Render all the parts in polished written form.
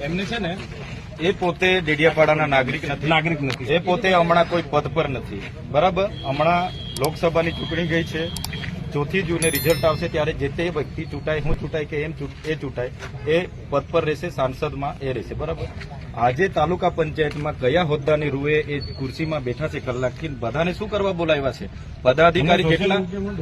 એમને છે ને એ પોતે ડેડિયાપાડાના નાગરિક નથી, એ પોતે હમણાં કોઈ પદ પર નથી, બરાબર. હમણાં લોકસભાની ચૂંટણી ગઈ છે, 4 જૂને રિઝલ્ટ આવશે ત્યારે જે તે વ્યક્તિ ચૂંટાય, હું ચૂંટાય કે એ ચૂંટાય, એ પદ પર રહેશે, સાંસદમાં એ રહેશે, બરાબર. આજે તાલુકા પંચાયતમાં કયા હોદ્દાની રૂએ એ ખુરશીમાં બેઠા છે કલાકથી, બધાને શું કરવા બોલાવ્યા છે? પદાધિકારી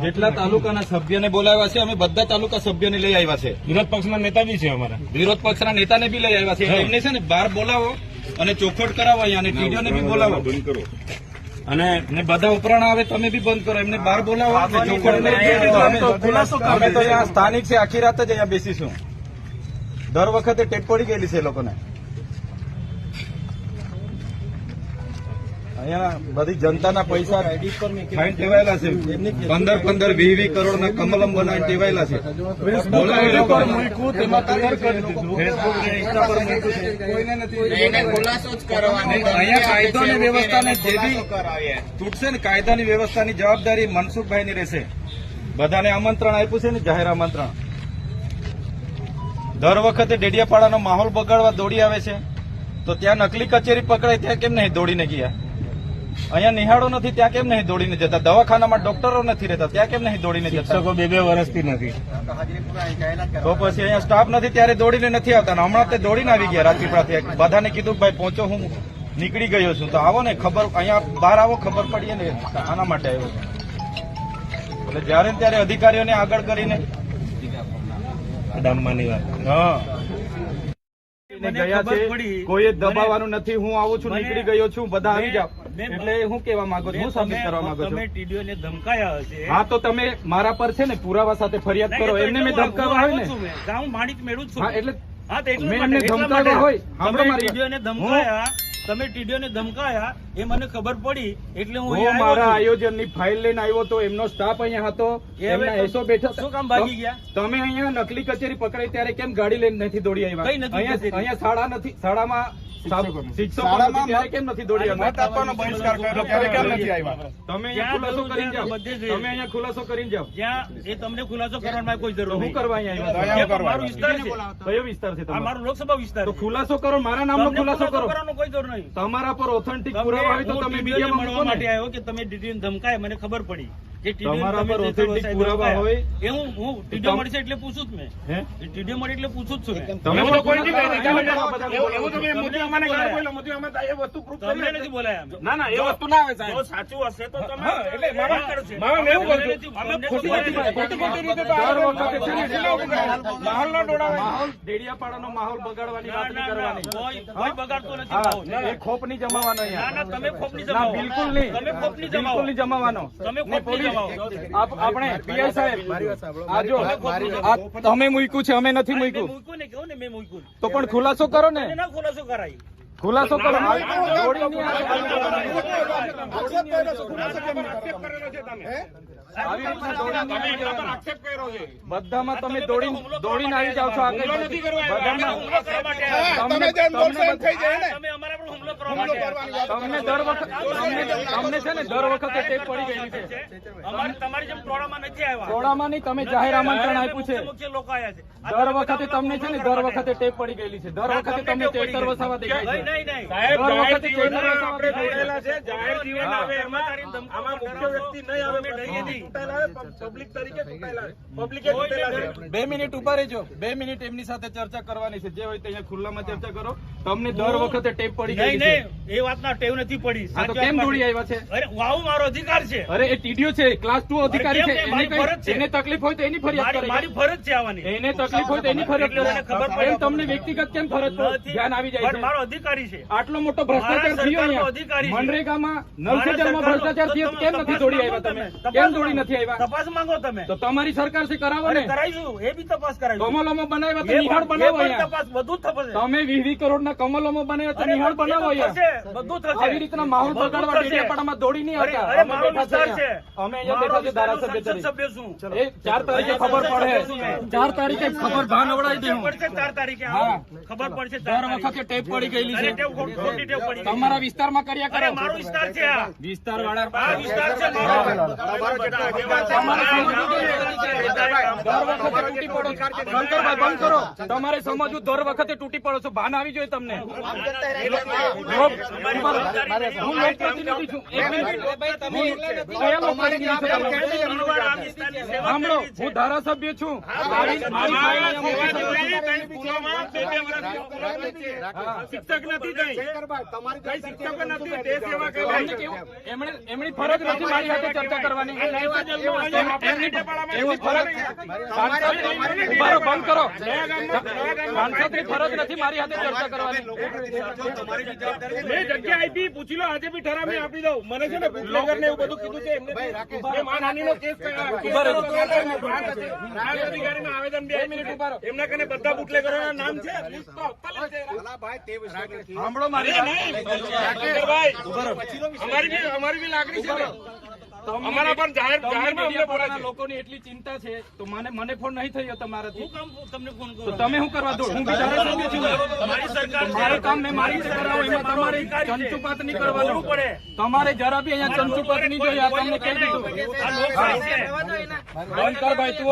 જેટલા તાલુકાના સભ્યને બોલાવ્યા છે, અમે બધા તાલુકા સભ્યને લઈ આવ્યા છે. વિરોધ પક્ષના નેતા બી છે અમારા, વિરોધ પક્ષના નેતાને બી લઈ આવ્યા છે. એમને છે ને બહાર બોલાવો અને ચોખવટ કરાવો અહીંયા, અને ટીડીઓને બી બોલાવો અને બધા ઉપરાણ આવે તમે બી બંધ કરો, એમને બહાર બોલાવો. અમે તો અહીંયા સ્થાનિક છે, આખી રાત જ અહીંયા બેસીશું. દર વખતે ટેપ પડી ગયેલી છે એ લોકોને. અહીંયા બધી જનતાના પૈસા ફાઈન ટેવાયેલા છે, 15-15, 20-20 કરોડના કમલમ બનાવીને ટેવાયેલા છે. અહીંયા કાયદો અને વ્યવસ્થાને જે બી તૂટશે ને, કાયદાની વ્યવસ્થાની જવાબદારી મનસુખભાઈની રહેશે. બધાને આમંત્રણ આપ્યું છે ને, જાહેર આમંત્રણ. દર વખતે ડેડિયાપાડાનો માહોલ બગાડવા દોડી આવે છે, તો ત્યાં નકલી કચેરી પકડાય ત્યાં કેમ નહીં દોડીને ગયા? અહીંયા નિહાળો નથી ત્યાં કેમ નહીં દોડીને જતા? દવાખાનામાં ડોક્ટરો નથી રહેતા ત્યાં કેમ નહીં દોડીને જતા? શિક્ષકો 2 વર્ષથી નથી, તો પછી અહીંયા સ્ટાફ નથી ત્યારે દોડીને નથી આવતા. હમણાં તે દોડીને આવી ગયા રાજપીપળાથી. બધાને કીધું ભાઈ પહોંચો, હું નીકળી ગયો છું, તો આવો ને, ખબર અહીંયા બહાર આવો, ખબર પડીએ ને. આના માટે આવ્યો એટલે જયારે ત્યારે અધિકારીઓને આગળ કરીને ડામવાની વાત. હા, ગયા છે, કોઈ દબાવવાનું નથી. હું આવું છું, નીકળી ગયો છું, બધા આવી જાવ. એટલે હું કેવા માંગો છું, હું સાબિત કરવા માંગુ છું. તમે ટીડીઓને ધમકાયા હશે. હા, તો તમે મારા પર છે ને પુરાવા સાથે ફરિયાદ કરો. એમને મેં ધમકાવા હોય ને, હું માણિક મેળવું છું. હા, એટલે મેં એમને ધમકાવ્યા હોય. ટીડીઓને ધમકાયા, તમે ટીડીઓને ધમકાયા એ મને ખબર પડી, એટલે હું મારા આયોજનની ફાઇલ લઈને આવ્યો તો એમનો સ્ટાફ અહીંયા હતો, એમના એસો બેઠા. શું કામ ભાગી ગયા? તમે અહીંયા નકલી કચેરી પકડાઈ ત્યારે કેમ ગાડી લઈને નથી દોડી આવ્યા? અહીંયા શાળા નથી, શાળામાં શિક્ષકો ત્યારે કેમ નથી દોડી આવ્યા? તમે અહીંયા ખુલાસો કરીને જાઓ, તમે અહીંયા ખુલાસો કરીને જાઓ. જ્યાં એ તમને ખુલાસો કરવાની કોઈ જરૂર હું કરવા અહીંયા આવ્યા? મારો વિસ્તાર છે. કયો વિસ્તાર છે? મારો લોકસભા વિસ્તાર. તો ખુલાસો કરો, મારા નામનો ખુલાસો કરો. કોઈ જરૂર નહીં. તમારા પર ઓથેન્ટિક પુરાવા હોય તો તમે મીડિયામાં મળવા માટે આવ્યો કે તમે ડીડીઓને ધમકાય, મને ખબર પડી. તમારા પર ઓથેન્ટિક પુરાવા હોય એ હું ટીડીઓ મળશે એટલે પૂછું જ મેં. ટીડીઓ મળે એટલે પૂછું જ છું. તમે તમને નથી બોલાયા. ના, એ વસ્તુ ના આવે સાહેબ. જો સાચું હશે તો તમે ડેડિયાપાડાનો માહોલ બગાડવાની વાત નહીં કરવાની. કોઈ બગાડતો નથી. ખોપ નહીં જમાવાનો અહીંયા. ના, તમે ખોપ નહીં જમાવો. બિલકુલ નહીં. તમે ખોપ નહીં જમાવો. બિલકુલ નહીં જમાવાનો. તમે ખોપ નહીં જમાવો. આપણે પીઆઈ સાહેબ, આ જો તમે મૂક્યું છે, અમે નથી મૂક્યું. મૂક્યું ને, કહું ને મેં મૂક્યું. તો પણ ખુલાસો કરો ને. ના, ખુલાસો કરાય. ખુલાસો કરો. બધામાં તમે દોડીને આવી જાવ છો. તમને છે ને દર વખતે ટેપ પડી ગયેલી છે. તમારી જેમ ટોળામાં નથી આવ્યા. ટોળામાં નહીં, તમે જાહેર આમંત્રણ આપ્યું છે. મુખ્ય લોકો આવ્યા છે. દર વખતે તમને છે ને, દર વખતે ટેપ પડી ગયેલી છે. દર વખતે તમને ચેતર વસાવા દેખાય છે. નહીં. દર વખતે ચેતર વસાવા દેખાયેલા છે. જાહેર જીવન આવે એમાં આમાં મુખ્ય વ્યક્તિ નહીં આવે. પબ્લિક તરીકે 2 મિનિટ ઉભા રહેજો. 2 મિનિટ એમની સાથે ચર્ચા કરવાની છે. જે હોય તે અહીંયા ખુલ્લામાં ચર્ચા કરો. તમને દર વખતે ટેપ પડી ગઈ છે. નહીં, એ વાતના ટેવ નથી પડી. આ તો કેમ દોડી આવ્યા છે? અરે વાવ, મારો અધિકાર છે. અરે એ ટીડીઓ છે, ક્લાસ 2 અધિકારી છે. એને તકલીફ હોય તો એની ફરિયાદ કરે. મારી ફરજ છે આવવાની. એને તકલીફ હોય તો એની ફરિયાદ કરે. ખબર પડે. તમને વ્યક્તિગત કેમ ફરજ ધ્યાન આવી જાય છે? મારો અધિકારી છે. આટલો મોટો ભ્રષ્ટાચાર થયો અહીંયા મનરેગામાં, નલ સે જલમાં ભ્રષ્ટાચાર થયો, કેમ નથી દોડી આવ્યા તમે? કેમ દોડી નથી આવ્યા? તપાસ માંગો તમે. તો તમારી સરકાર છે, કરાવો ને. કરાવીશું, એ બી તપાસ કરાવીશું. કમલોમાં બનાવ્યા તો નિહાળ બનાવો. તપાસ બધું જ તપાસ. તમે 20 કરોડના કમલોમાં બનાવ્યા તો નિહાળ બનાવો. અહીંયા બધું થશે આવી રીતના માહોલ બગાડવા ડેડિયાપાડામાં દોડી નહીં આવતા. અરે મારો વિસ્તાર છે, અમે અહીંયા બેઠા છે ધારાસભ્ય તરીકે. સભ્ય છું. એ 4 તારીખે ખબર પડે, 4 તારીખે ખબર ભાન નવડાવી દે. પડશે 4 તારીખે હા. ખબર પડશે. દર વખતે ટેપ પડી ગયેલી અરે છે. ટેવ ખોટી ટેવ પડી ગઈ. તમારા વિસ્તારમાં કર્યા અરે કરો. મારો વિસ્તાર છે આ વિસ્તાર વાળા આ વિસ્તાર છે મારો. દર વખતે તૂટી પડો. શંકરભાઈ બંધ કરો. તમારે સમજવું દર વખતે તૂટી પડો છો. ભાન આવી જોઈએ તમને. હું લોકપ્રતિનિધિ છું. એક મિનિટ. કયા લોકપ્રતિનિધિ છો તમે? સાંભળો, હું ધારાસભ્ય છું. મારી ફાઇલ અહીંયા મૂકી શકો છો. શિક્ષક નથી કઈ શિક્ષક નથી તે સેવા કરે. એમની ફરજ નથી મારી સાથે ચર્ચા કરવાની. એમની ફરજ ઉભારો બંધ કરો. સાંસદની ફરજ નથી મારી સાથે ચર્ચા કરવાની. મેં જગ્યા આપી, પૂછી લો. આજે બી ઠરાવ મેં આપી દઉં. મને છે ને બુટલેગર ને એવું બધું કીધું છે. એમને માનહાનિનો કેસ અધિકારીમાં આવેદન 2 મિનિટ ઉભા રહો. એમના કને બધા બુટલેગરોના નામ છે. સાંભળો મારી અમારી બી લાગણી છે ને. અમારા પણ જાહેર લોકોની એટલી ચિંતા છે તો મને ફોન નહીં થયો તમારાથી. તમને ફોન તો તમે શું કરવા દો? હું બી ધારાસભ્ય છું. મારી સરકાર મારે કામ મેં મારી રીતે કરાવું. એમાં તમારે ચંચુપાત નહીં કરવાનું પડે. તમારે જરા બી અહીંયા ચંચુપાત નહીં જોઈએ. આ તમને કહી દીધું. આ લોકશાહી છે. બંધ કર ભાઈ તું.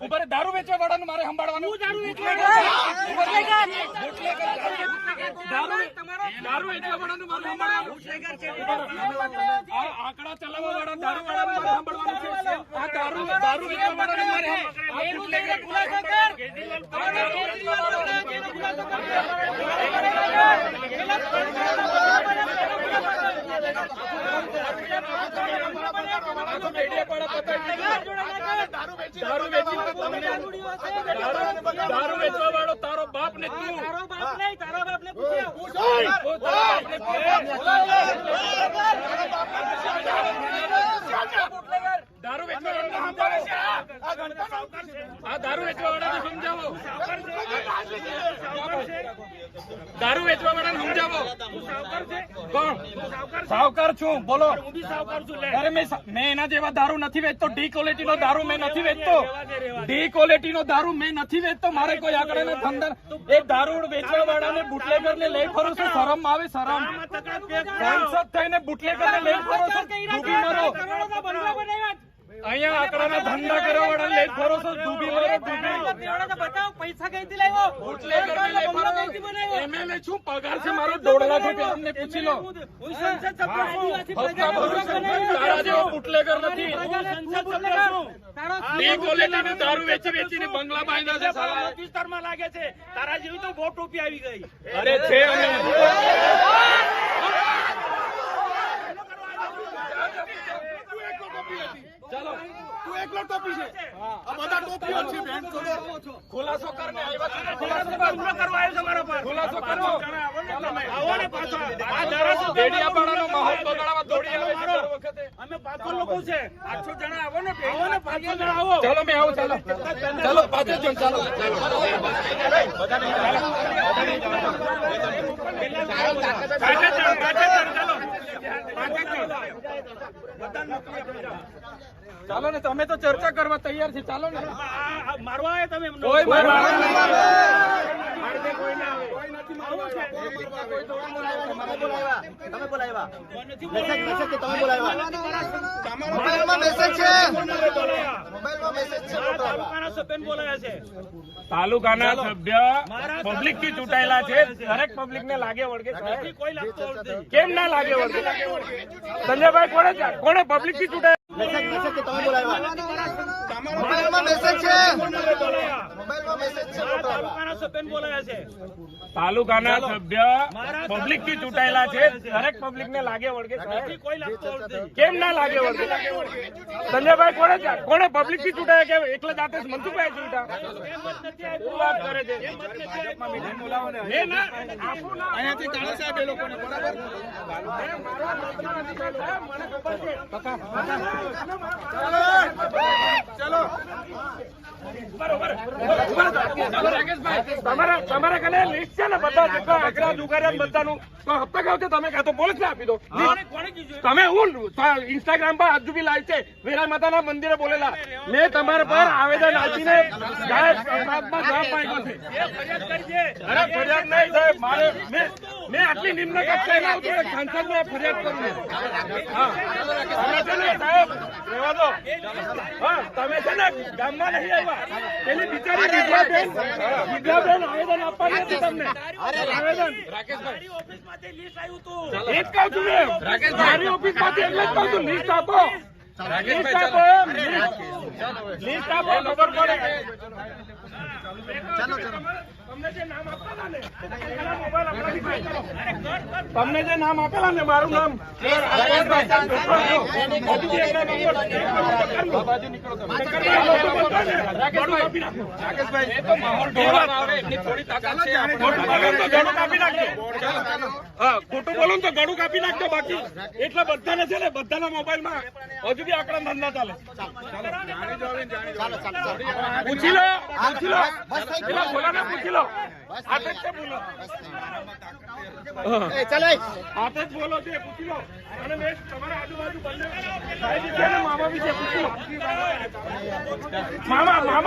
ઉપર દારૂ વેચવા વાળાનું મારે સંભાળવાનું. દારૂ વેચવા વાળાનું મારે સંભાળવાનું. આ આંકડા ચલાવવા વાળા દારૂ વાળાનું મારે સંભાળવાનું છે. આ દારૂ વેચવા વાળાનું મારે દારૂ વેચવા વાળો તારો બાપ ને તું. દારૂ વેચવા આ દારૂ વેચવા વાળાને સમજાવો. દારૂ વેચવા વાળાને સમજાવો. કોણ? સાવકાર છું. બોલો. અરે મેં એના જેવા દારૂ નથી વેચતો. ડી ક્વોલિટી નો દારૂ મેં નથી વેચતો. ડી ક્વોલિટી નો દારૂ મેં નથી વેચતો. મારે કોઈ આગળ ધંધા એ દારૂ વેચવા વાળાને બુટલેગર ને લઈ ફરો છો. શરમ આવે? શરમ? સાંસદ થઈને બુટલેગર ને લઈ ફરો છો. ડૂબી મરો. અહીંયા આંકડાના ધંધા કરવા વાળા લઈ ફરો છો. ડૂબી મરો. પૈસા કઈથી લાવ્યો? બુટલેગર ને લઈ ફરો. એમએલએ છું. પગાર છે મારો 1.5 લાખ રૂપિયા. અમને પૂછી લો. તારા જેવો બુટલેગર નથી. ડી ક્વોલિટીનો દારૂ વેચીને બંગલા બાંધ્યા છે. સાલા વિસ્તારમાં લાગે છે. તારા જેવી તો બહુ ટોપી આવી ગઈ. અરે છે અમે. ચાલો તું એકલો ટોપી છે. આ બધા ટોપીઓ છે. બેન ખુલાસો કરને આવ્યા છે. ખુલાસો હુમલો કરવા આવ્યો છે મારા પર. ખુલાસો કરો. આવો ને પાછો. આ ધારાસભ્ય ડેડિયાપાડાનો માહોલ બગાડવા દોડી આવે છે દર વખતે. અમે 500 લોકો છે. 800 જણા આવો ને. 500 જણા આવો. ચાલો મેં આવું. ચાલો 5 જણ. ચાલો ચાલો ને. તમે તો ચર્ચા કરવા તૈયાર છે. ચાલો ને. મારવા આવ્યા તમે એમને? કોઈ મારવા તાલુકાના સભ્ય પબ્લિક થી ચૂંટાયેલા છે. દરેક પબ્લિક ને લાગે વળગે. કોઈ લાગતો નથી. કેમ ના લાગે વળગે? સંજયભાઈ કોને પબ્લિક થી ચૂંટાય? તાલુકાના સભ્ય પબ્લિક થી ચૂંટાયેલા છે. દરેક પબ્લિક ને લાગે વળગે. કોઈ લાગતો નથી. કેમ ના લાગે વળગે? સંજયભાઈ કોને પબ્લિક થી ચૂંટાયા? કે એકલા જાતે જ મનસુખભાઈ ચૂંટા? શું વાત કરે છે? અહીંયાથી તાળા સાહેબ એ લોકોને બરાબર. ચલો તમારા કને લિસ્ટ છે ને બધા જેટલા આંકડા જુગાર્યા બધાનું તો હપ્તા ખાવ છો તમે કાં તો પોલીસને આપી દો. તમે હું ઇન્સ્ટાગ્રામ પર આજુ બી લાઈવ છે વેરા માતાના મંદિરે બોલેલા મેં તમારા પર આવેદન આપીને જાહેર અપરાધમાં જવાબ માંગ્યો છે. અરે ફરિયાદ નહીં સાહેબ મારે મેં આટલી નિમ્ન કક્ષાએ લાવું છું સાંસદને ફરિયાદ કરું છું. હા તમે છે ને સાહેબ રહેવા દો. હા તમે છે ને ગામમાં નહીં આવ્યા પેલી બિચારી વિદ્યાબેન આવેદન આપવાની હતી તમને આવેદન એ જ કહું છું મેં મારી ઓફિસ માંથી એટલે જ કહું છું લિસ્ટ આપો લિસ્ટ આપો લિસ્ટ આપો ખબર પડે. તમને જે નામ આપેલા ને મારું નામ ખોટું બોલું તો ગળું કાપી નાખજો બાકી એટલે બધાને છે ને બધાના મોબાઈલમાં હજુ બી આંકડા ધંધા ચાલે. પૂછી લો પેલા બોલાને પૂછી લો હાથે જ છે બોલો હાથે જ બોલો છે પૂછી લો. અને મેં તમારા આજુબાજુ બંને મામા વિશે પૂછી લો. મામા બોલો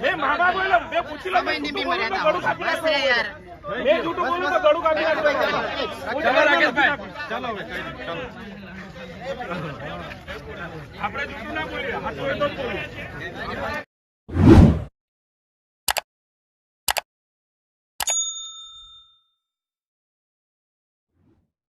મેં મામા બોલો મેં પૂછી લો મેં જૂઠું બોલું તો ગળું કાપી નાખજો. મેં જૂઠું બોલું તો ગળું કાપી નાખજો. આપણે જૂઠું ના બોલીએ આટલું એટલું જ બોલીએ.